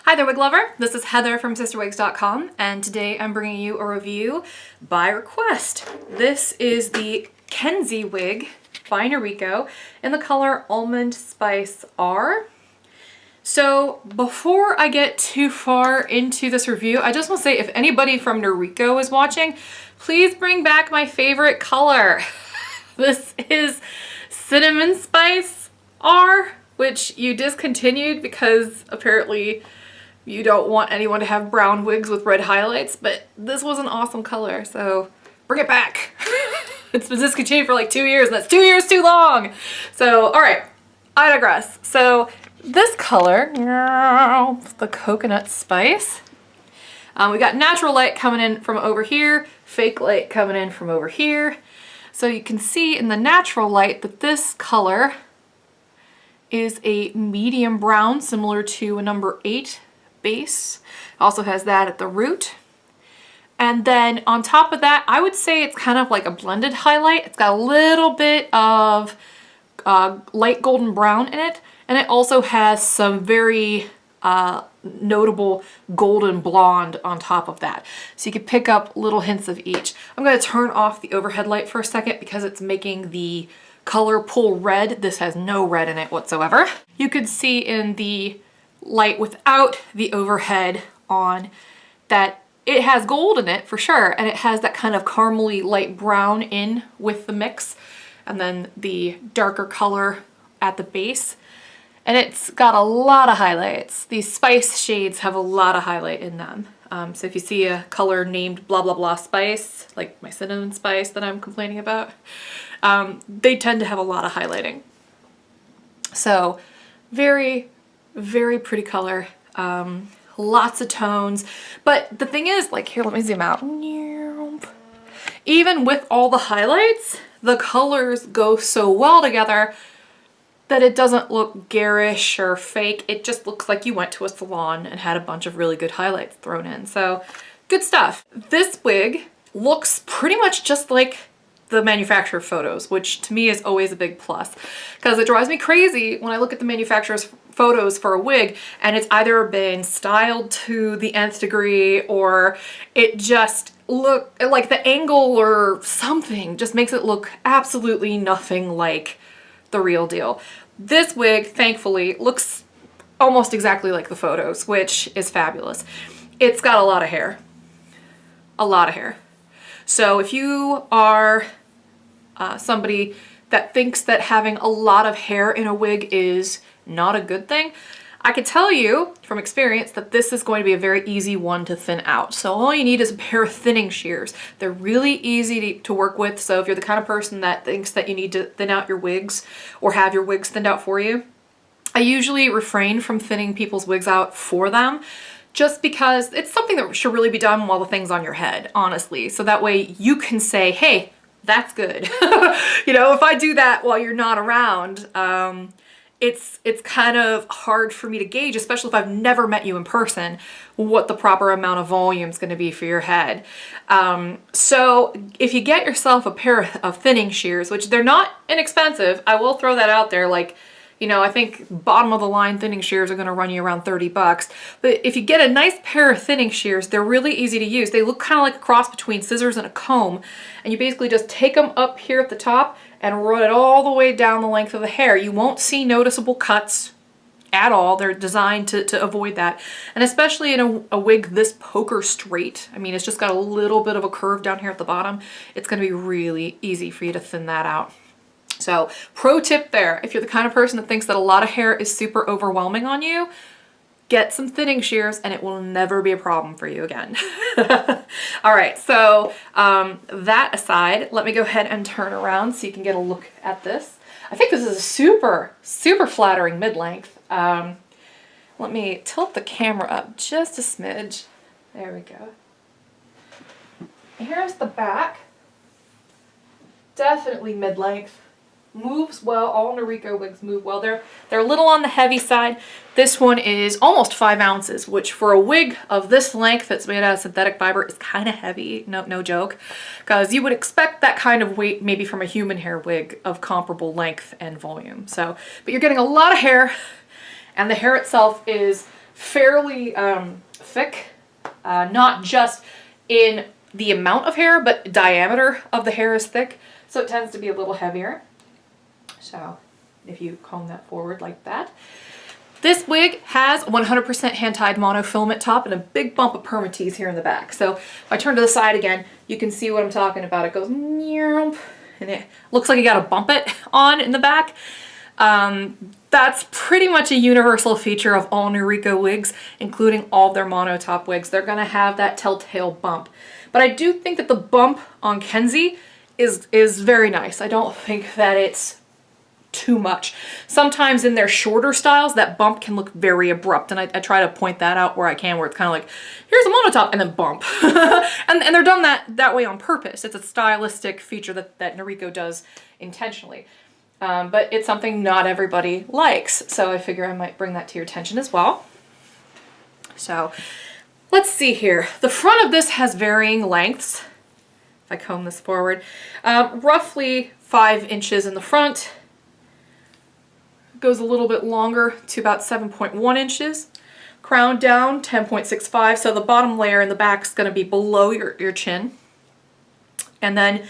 Hi there, wig lover. This is Heather from CysterWigs.com, and today I'm bringing you a review by request. This is the Kenzie wig by Noriko in the color Almond Spice R. So before I get too far into this review, I just want to say if anybody from Noriko is watching, please bring back my favorite color. This is Cinnamon Spice R, which you discontinued because apparently you don't want anyone to have brown wigs with red highlights, but this was an awesome color, so bring it back. It's been discontinued for like 2 years, and that's 2 years too long. So, all right, I digress. So this color, the coconut spice. We got natural light coming in from over here, fake light coming in from over here. So you can see in the natural light that this color is a medium brown, similar to a number 8 base. Also has that at the root. And then on top of that, I would say it's kind of like a blended highlight. It's got a little bit of light golden brown in it. And it also has some very notable golden blonde on top of that. So you can pick up little hints of each. I'm going to turn off the overhead light for a second because it's making the color pull red. This has no red in it whatsoever. You could see in the light without the overhead on that it has gold in it for sure, and it has that kind of caramely light brown in with the mix, and then the darker color at the base. And it's got a lot of highlights. These spice shades have a lot of highlight in them. So if you see a color named blah blah blah spice, like my cinnamon spice that I'm complaining about, they tend to have a lot of highlighting. So very pretty color, lots of tones. But the thing is, like, here, let me zoom out. Even with all the highlights, the colors go so well together that it doesn't look garish or fake. It just looks like you went to a salon and had a bunch of really good highlights thrown in. So good stuff. This wig looks pretty much just like the manufacturer photos, which to me is always a big plus, because it drives me crazy when I look at the manufacturer's photos for a wig and it's either been styled to the nth degree or it just look like the angle or something just makes it look absolutely nothing like the real deal. This wig, thankfully, looks almost exactly like the photos, which is fabulous. It's got a lot of hair. A lot of hair. So if you are somebody that thinks that having a lot of hair in a wig is not a good thing, I can tell you from experience that this is going to be a very easy one to thin out. So all you need is a pair of thinning shears. They're really easy to work with. So if you're the kind of person that thinks that you need to thin out your wigs or have your wigs thinned out for you, I usually refrain from thinning people's wigs out for them, just because it's something that should really be done while the thing's on your head, honestly. So that way you can say, hey, that's good. You know, if I do that while you're not around, it's kind of hard for me to gauge, especially if I've never met you in person, what the proper amount of volume is going to be for your head. So if you get yourself a pair of thinning shears, which they're not inexpensive, I will throw that out there, like, you know, I think bottom of the line thinning shears are going to run you around 30 bucks. But if you get a nice pair of thinning shears, they're really easy to use. They look kind of like a cross between scissors and a comb. And you basically just take them up here at the top and run it all the way down the length of the hair. You won't see noticeable cuts at all. They're designed to avoid that. And especially in a wig this poker straight, I mean, it's just got a little bit of a curve down here at the bottom. It's going to be really easy for you to thin that out. So pro tip there, if you're the kind of person that thinks that a lot of hair is super overwhelming on you, get some thinning shears and it will never be a problem for you again. All right, so that aside, let me go ahead and turn around so you can get a look at this. I think this is a super flattering mid-length. Let me tilt the camera up just a smidge. There we go. Here's the back. Definitely mid-length. Moves well. All Noriko wigs move well. They're a little on the heavy side. This one is almost 5 ounces, which for a wig of this length that's made out of synthetic fiber is kind of heavy. No joke, because you would expect that kind of weight maybe from a human hair wig of comparable length and volume. So, but you're getting a lot of hair, and the hair itself is fairly thick, not just in the amount of hair, but diameter of the hair is thick, so it tends to be a little heavier. So if you comb that forward like that. This wig has 100% hand-tied monofilament top and a big bump of permatease here in the back. So if I turn to the side again, you can see what I'm talking about. It goes and it looks like you gotta bump it on in the back. That's pretty much a universal feature of all Noriko wigs, including all their mono top wigs. They're gonna have that telltale bump. But I do think that the bump on Kenzie is very nice. I don't think that it's too much. Sometimes in their shorter styles, that bump can look very abrupt, and I try to point that out where I can, where it's kind of like, here's a monotop and then bump. and they're done that way on purpose. It's a stylistic feature that Noriko does intentionally. But it's something not everybody likes, so I figure I might bring that to your attention as well. So let's see here. The front of this has varying lengths. If I comb this forward, roughly 5 inches in the front. Goes a little bit longer to about 7.1 inches. Crown down 10.65, so the bottom layer in the back is going to be below your chin. And then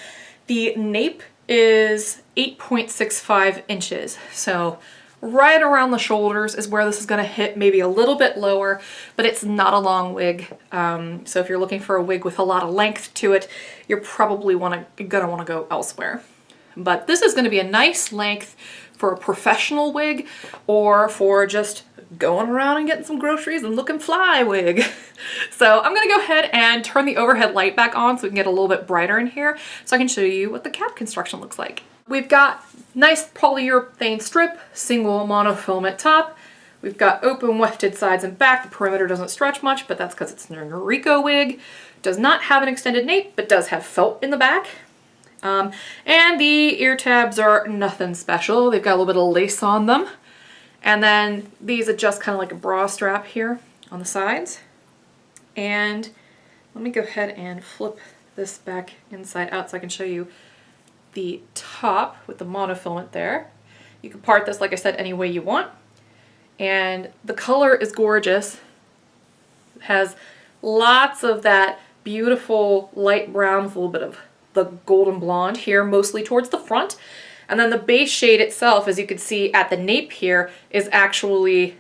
the nape is 8.65 inches. So right around the shoulders is where this is going to hit, maybe a little bit lower, but it's not a long wig. So if you're looking for a wig with a lot of length to it, you're probably gonna want to go elsewhere. But this is going to be a nice length for a professional wig, or for just going around and getting some groceries and looking fly wig. So I'm gonna go ahead and turn the overhead light back on so we can get a little bit brighter in here, so I can show you what the cap construction looks like. We've got nice polyurethane strip, single monofilament top. We've got open wefted sides and back. The perimeter doesn't stretch much, but that's because it's a Noriko wig. Does not have an extended nape, but does have felt in the back. And the ear tabs are nothing special. They've got a little bit of lace on them. And then these adjust kind of like a bra strap here on the sides. And let me go ahead and flip this back inside out so I can show you the top with the monofilament there. You can part this, like I said, any way you want. And the color is gorgeous. It has lots of that beautiful light brown with a little bit of the golden blonde here, mostly towards the front. And then the base shade itself, as you can see at the nape here, is actually,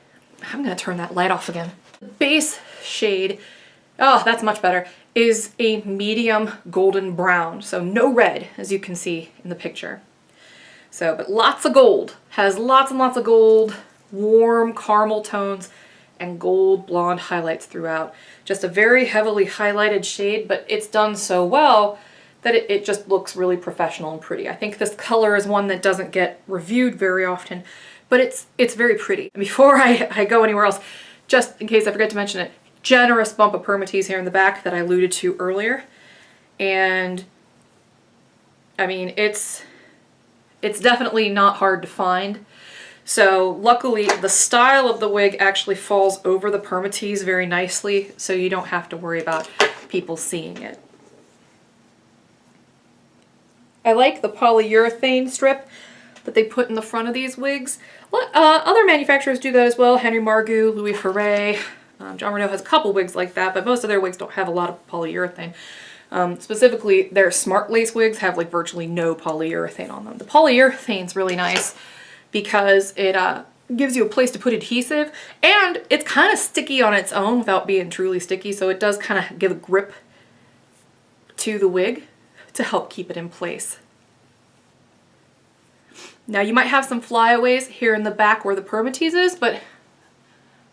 I'm gonna turn that light off again. The base shade, oh, that's much better, is a medium golden brown. So no red, as you can see in the picture. So, but lots of gold. Has lots and lots of gold, warm caramel tones, and gold blonde highlights throughout. Just a very heavily highlighted shade, but it's done so well that it just looks really professional and pretty. I think this color is one that doesn't get reviewed very often, but it's very pretty. And before I go anywhere else, just in case I forget to mention it, generous bump of permatease here in the back that I alluded to earlier. And I mean, it's definitely not hard to find. So luckily the style of the wig actually falls over the permatease very nicely, so you don't have to worry about people seeing it. I like the polyurethane strip that they put in the front of these wigs. Other manufacturers do that as well. Henry Margaux, Louis Ferré, John Renault has a couple wigs like that, but most of their wigs don't have a lot of polyurethane. Specifically, their smart lace wigs have like virtually no polyurethane on them. The polyurethane's really nice because it gives you a place to put adhesive, and it's kind of sticky on its own without being truly sticky, so it does kind of give a grip to the wig to help keep it in place. Now you might have some flyaways here in the back where the permatease is, but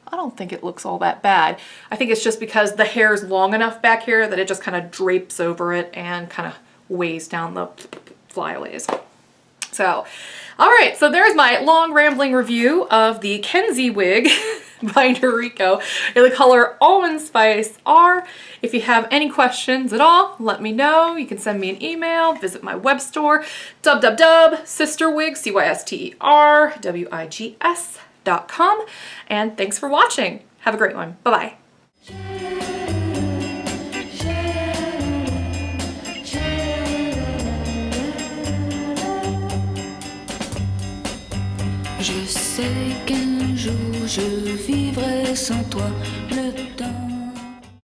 I don't think it looks all that bad. I think it's just because the hair is long enough back here that it just kind of drapes over it and kind of weighs down the flyaways. So, all right, so there's my long rambling review of the Kenzie wig by Noriko in the color Almond Spice R. If you have any questions at all, let me know. You can send me an email, visit my web store, CysterWigs, CysterWigs.com. And thanks for watching. Have a great one. Bye-bye. Je sais qu'un jour je vivrai sans toi le temps.